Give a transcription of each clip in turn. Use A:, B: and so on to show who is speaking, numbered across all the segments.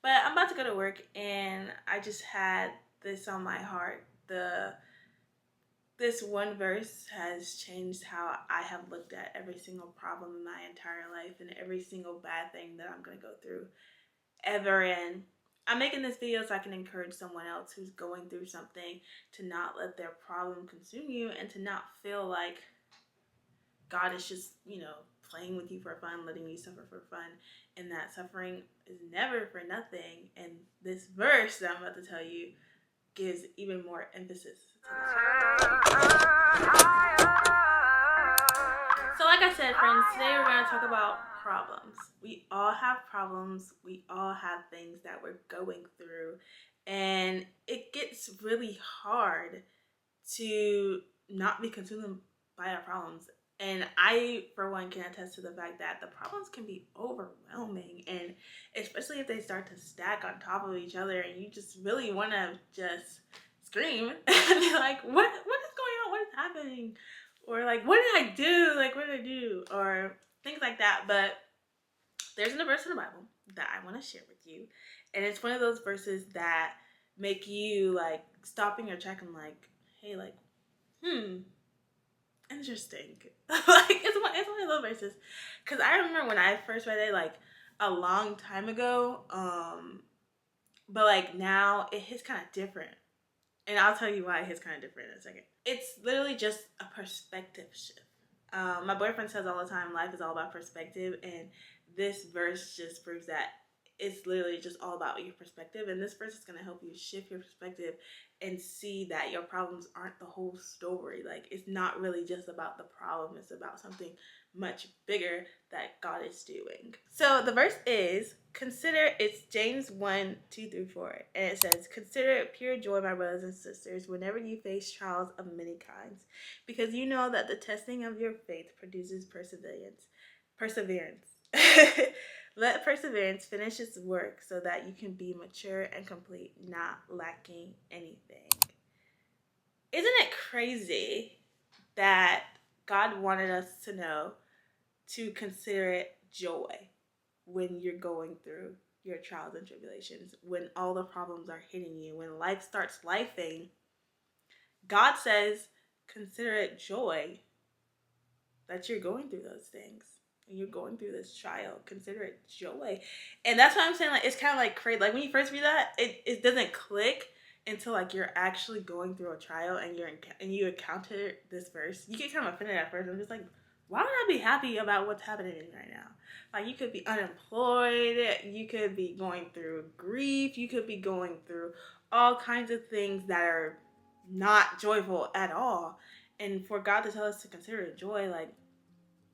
A: But I'm about to go to work, and I just had this on my heart. This one verse has changed how I have looked at every single problem in my entire life and every single bad thing that I'm going to go through ever. And I'm making this video so I can encourage someone else who's going through something to not let their problem consume you and to not feel like God is just, playing with you for fun, letting you suffer for fun, and that suffering is never for nothing. And this verse that I'm about to tell you gives even more emphasis to this. So like I said, friends, today we're going to talk about problems. We all have problems. We all have things that we're going through. And it gets really hard to not be consumed by our problems. And I, for one, can attest to the fact that the problems can be overwhelming. And especially if they start to stack on top of each other and you just really want to just scream and be like, what is going on? What is happening? Or like, what did I do? Like, what did I do? Or things like that. But there's a verse in the Bible that I want to share with you. And it's one of those verses that make you like stop in your track and like, hey, like, interesting. Like, it's one of those verses. Because I remember when I first read it, like, a long time ago. But like now it hits kind of different. And I'll tell you why it hits kind of different in a second. It's literally just a perspective shift. My boyfriend says all the time, life is all about perspective. And this verse just proves that it's literally just all about your perspective. And this verse is going to help you shift your perspective and see that your problems aren't the whole story. Like, it's not really just about the problem. It's about something much bigger that God is doing. So the verse is, it's James 1:2-4. And it says, consider it pure joy, my brothers and sisters, whenever you face trials of many kinds, because you know that the testing of your faith produces perseverance. Let perseverance finish its work so that you can be mature and complete, not lacking anything. Isn't it crazy that God wanted us to know to consider it joy when you're going through your trials and tribulations, when all the problems are hitting you, when life starts lifing? God says, consider it joy that you're going through those things. And you're going through this trial, consider it joy. And that's what I'm saying, like, it's kind of like crazy. Like, when you first read that, it doesn't click until like you're actually going through a trial and you encounter this verse. You get kind of offended at first. I'm just like, why would I be happy about what's happening right now? Like, you could be unemployed, you could be going through grief, you could be going through all kinds of things that are not joyful at all. And for God to tell us to consider it joy, like,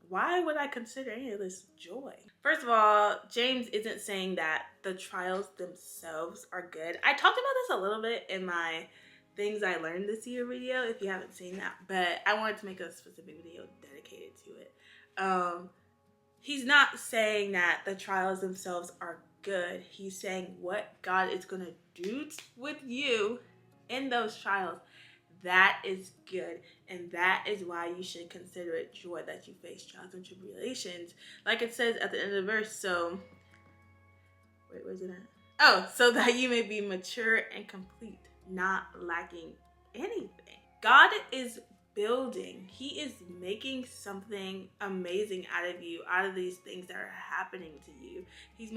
A: why would I consider any of this joy? First of all, James isn't saying that the trials themselves are good. I talked about this a little bit in my things I learned this year video, if you haven't seen that, but I wanted to make a specific video dedicated to it. He's not saying that the trials themselves are good. He's saying what God is going to do with you in those trials, that is good, and that is why you should consider it joy that you face trials and tribulations. Like it says at the end of the verse, so where's it at? Oh, so that you may be mature and complete, not lacking anything. God is building. He is making something amazing out of you, out of these things that are happening to you. He's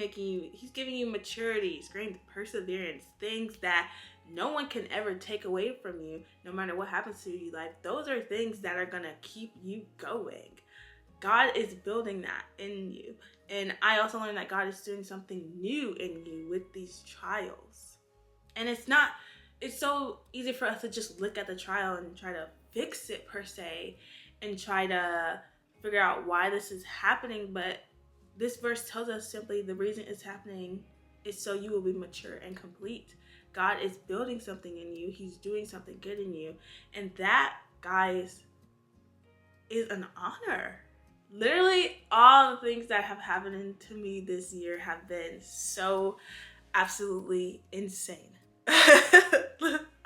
A: giving you maturity, strength, perseverance, things that no one can ever take away from you, no matter what happens to you. Like, those are things that are gonna keep you going. God is building that in you. And I also learned that God is doing something new in you with these trials. And it's so easy for us to just look at the trial and try to fix it per se, and try to figure out why this is happening. But this verse tells us simply the reason it's happening is so you will be mature and complete. God is building something in you. He's doing something good in you. And that, guys, is an honor. Literally, all the things that have happened to me this year have been so absolutely insane.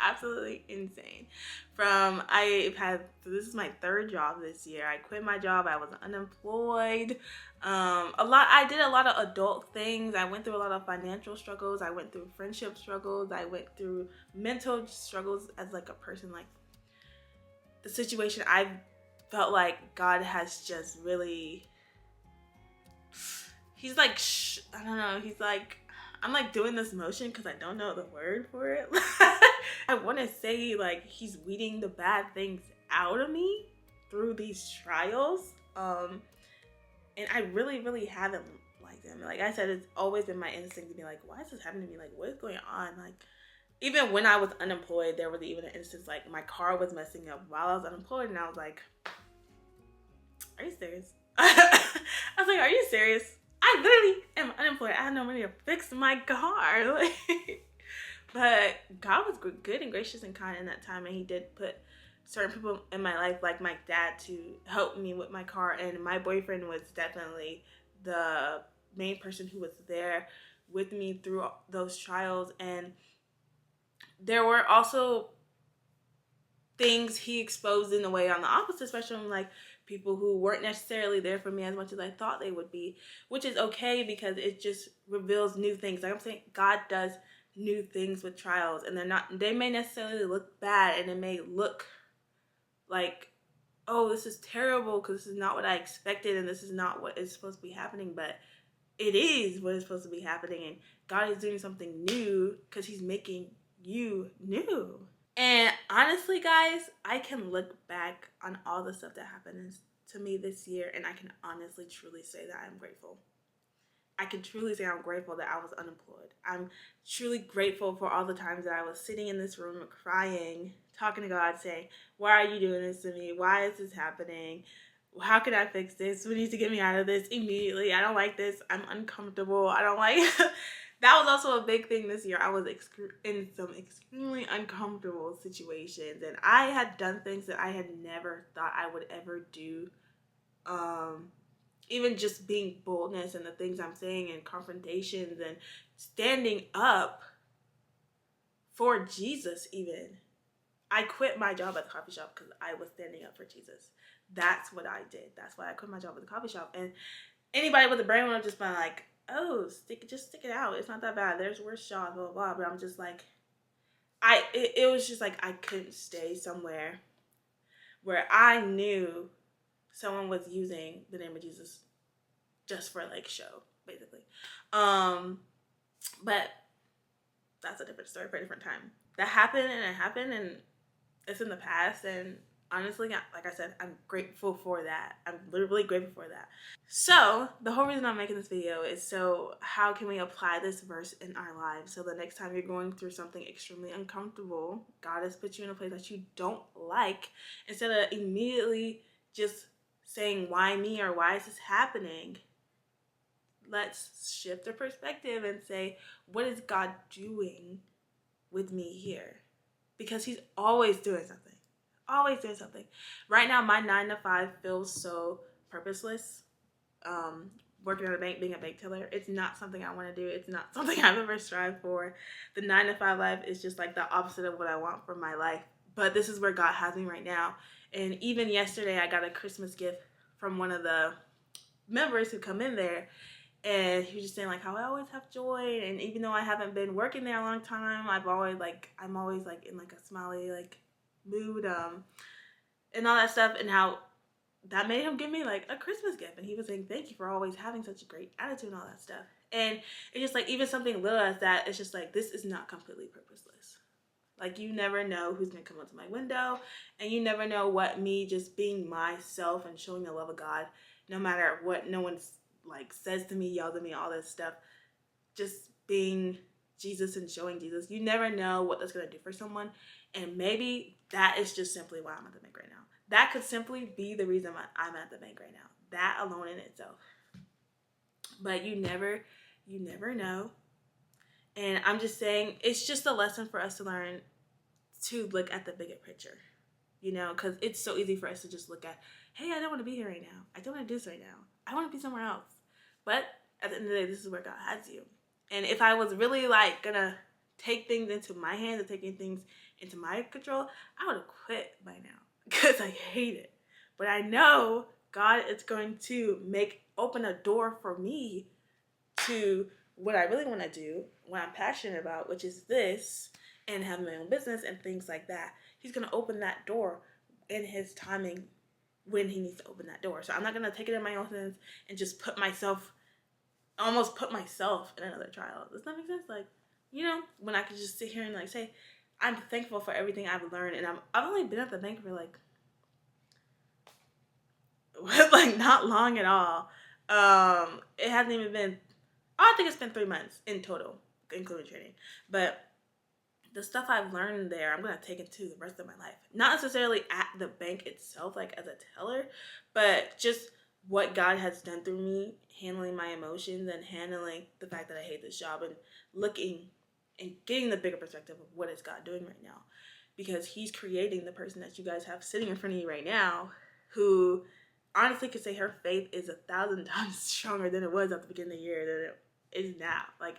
A: absolutely insane. This is my third job this year. I quit my job. I was unemployed. I did a lot of adult things. I went through a lot of financial struggles. I went through friendship struggles. I went through mental struggles as like a person. Like the situation, I felt like God has just really, he's like, I don't know. He's like, I'm like doing this motion because I don't know the word for it. I want to say like he's weeding the bad things out of me through these trials. And I really, really haven't liked them. Like I said, it's always been my instinct to be like, why is this happening to me? Like, what is going on? Like, even when I was unemployed, there was even an instance like my car was messing up while I was unemployed, and I was like, are you serious? I was like, are you serious? I literally am unemployed. I had no money to fix my car. But God was good and gracious and kind in that time, and he did put certain people in my life, like my dad, to help me with my car, and my boyfriend was definitely the main person who was there with me through those trials. And there were also things he exposed in a way on the opposite spectrum, like people who weren't necessarily there for me as much as I thought they would be, which is okay because it just reveals new things. Like I'm saying, God does new things with trials, and they may necessarily look bad, and it may look like, oh, this is terrible because this is not what I expected, and this is not what is supposed to be happening, but it is what is supposed to be happening, and God is doing something new because he's making you new. And honestly, guys, I can look back on all the stuff that happened to me this year, and I can honestly, truly say that I'm grateful. I can truly say I'm grateful that I was unemployed. I'm truly grateful for all the times that I was sitting in this room crying, talking to God, saying, why are you doing this to me? Why is this happening? How can I fix this? We need to get me out of this immediately. I don't like this. I'm uncomfortable. I don't like That was also a big thing this year. I was in some extremely uncomfortable situations, and I had done things that I had never thought I would ever do. Even just being boldness and the things I'm saying and confrontations and standing up for Jesus even. I quit my job at the coffee shop because I was standing up for Jesus. That's what I did. That's why I quit my job at the coffee shop. And anybody with a brain would have just been like, oh, just stick it out. It's not that bad. There's worse jobs, blah, blah, blah. But I'm just like, it was just like I couldn't stay somewhere where I knew someone was using the name of Jesus just for like show, basically. But that's a different story for a different time. That happened, and it's in the past, and honestly, like I said, I'm grateful for that. I'm literally grateful for that. So the whole reason I'm making this video is so how can we apply this verse in our lives, so the next time you're going through something extremely uncomfortable, God has put you in a place that you don't like, instead of immediately just saying, why me, or why is this happening? Let's shift the perspective and say, what is God doing with me here? Because he's always doing something. Always doing something. Right now, my 9 to 5 feels so purposeless. Working at a bank, being a bank teller, it's not something I want to do. It's not something I've ever strived for. The 9 to 5 life is just like the opposite of what I want for my life. But this is where God has me right now. And even yesterday, I got a Christmas gift from one of the members who come in there. And he was just saying like how I always have joy, and even though I haven't been working there a long time, I'm always like in like a smiley like mood, and all that stuff, and how that made him give me like a Christmas gift. And he was saying thank you for always having such a great attitude and all that stuff. And it's just like even something little as that, it's just like this is not completely purposeless. Like you never know who's gonna come up to my window, and you never know what me just being myself and showing the love of God, no matter what no one's like says to me, yells at me, all this stuff, just being Jesus and showing Jesus, you never know what that's going to do for someone. And maybe that is just simply why I'm at the bank right now. That could simply be the reason why I'm at the bank right now. That alone in itself. But you never know. And I'm just saying, it's just a lesson for us to learn to look at the bigger picture, you know, because it's so easy for us to just look at, hey, I don't want to be here right now. I don't want to do this right now. I want to be somewhere else. But at the end of the day, this is where God has you. And if I was really like gonna take things into my hands and taking things into my control, I would have quit by now because I hate it. But I know God is going to open a door for me to what I really want to do, what I'm passionate about, which is this, and having my own business and things like that. He's going to open that door in his timing when he needs to open that door. So I'm not going to take it in my own hands and just almost put myself in another trial. Does that make sense? Like, you know, when I could just sit here and like say, I'm thankful for everything I've learned, and I've only been at the bank for like not long at all. It hasn't even been, I think it's been 3 months in total, including training. But the stuff I've learned there, I'm going to take it to the rest of my life. Not necessarily at the bank itself, like as a teller, but just what God has done through me, handling my emotions and handling the fact that I hate this job, and looking and getting the bigger perspective of what is God doing right now. Because he's creating the person that you guys have sitting in front of you right now, who honestly could say her faith is 1,000 times stronger than it was at the beginning of the year than it is now. Like,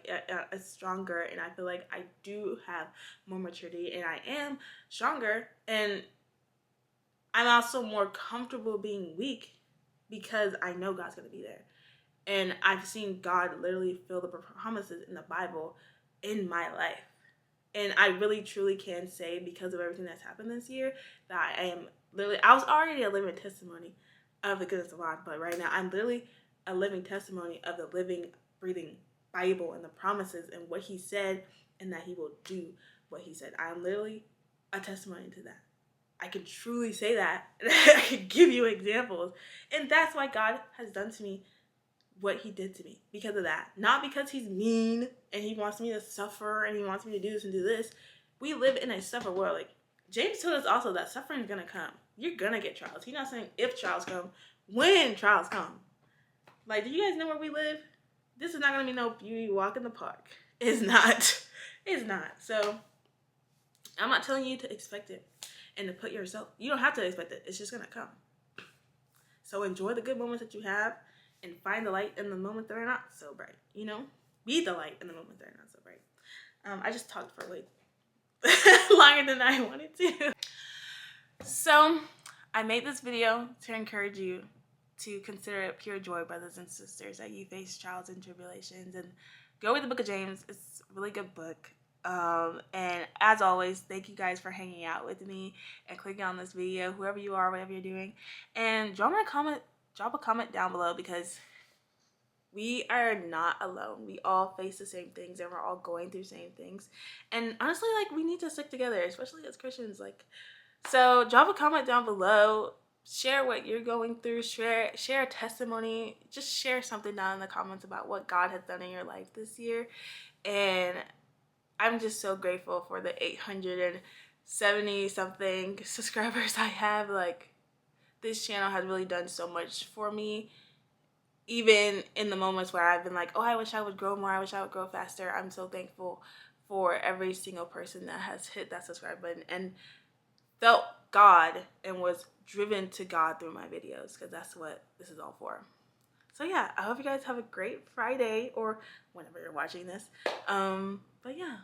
A: it's stronger, and I feel like I do have more maturity, and I am stronger, and I'm also more comfortable being weak because I know God's going to be there. And I've seen God literally fulfill the promises in the Bible in my life. And I really truly can say, because of everything that's happened this year, that I was already a living testimony of the goodness of God, but right now I'm literally a living testimony of the living, breathing Bible and the promises and what he said, and that he will do what he said. I'm literally a testimony to that. I can truly say that. I can give you examples. And that's why God has done to me what he did to me, because of that. Not because he's mean and he wants me to suffer and he wants me to do this and do this. We live in a suffer world. Like, James told us also that suffering is going to come. You're going to get trials. He's not saying if trials come, when trials come. Like, do you guys know where we live? This is not going to be no beauty walk in the park. It's not. It's not. So, I'm not telling you to expect it and to put yourself. You don't have to expect it. It's just going to come. So, enjoy the good moments that you have and find the light in the moments that are not so bright. You know? Be the light in the moments that are not so bright. I just talked for way longer than I wanted to. So, I made this video to encourage you to consider it pure joy, brothers and sisters, that you face trials and tribulations, and go read the book of James. It's a really good book. And as always, thank you guys for hanging out with me and clicking on this video, whoever you are, whatever you're doing. And drop a comment down below, because we are not alone. We all face the same things, and we're all going through the same things. And honestly, like, we need to stick together, especially as Christians. Like, so drop a comment down below. Share what you're going through. Share a testimony. Just share something down in the comments about what God has done in your life this year. And I'm just so grateful for the 870 something subscribers I have. Like, this channel has really done so much for me. Even in the moments where I've been like, oh, I wish I would grow more, I wish I would grow faster, I'm so thankful for every single person that has hit that subscribe button and felt God and was driven to God through my videos, because that's what this is all for. So yeah, I hope you guys have a great Friday, or whenever you're watching this. But yeah.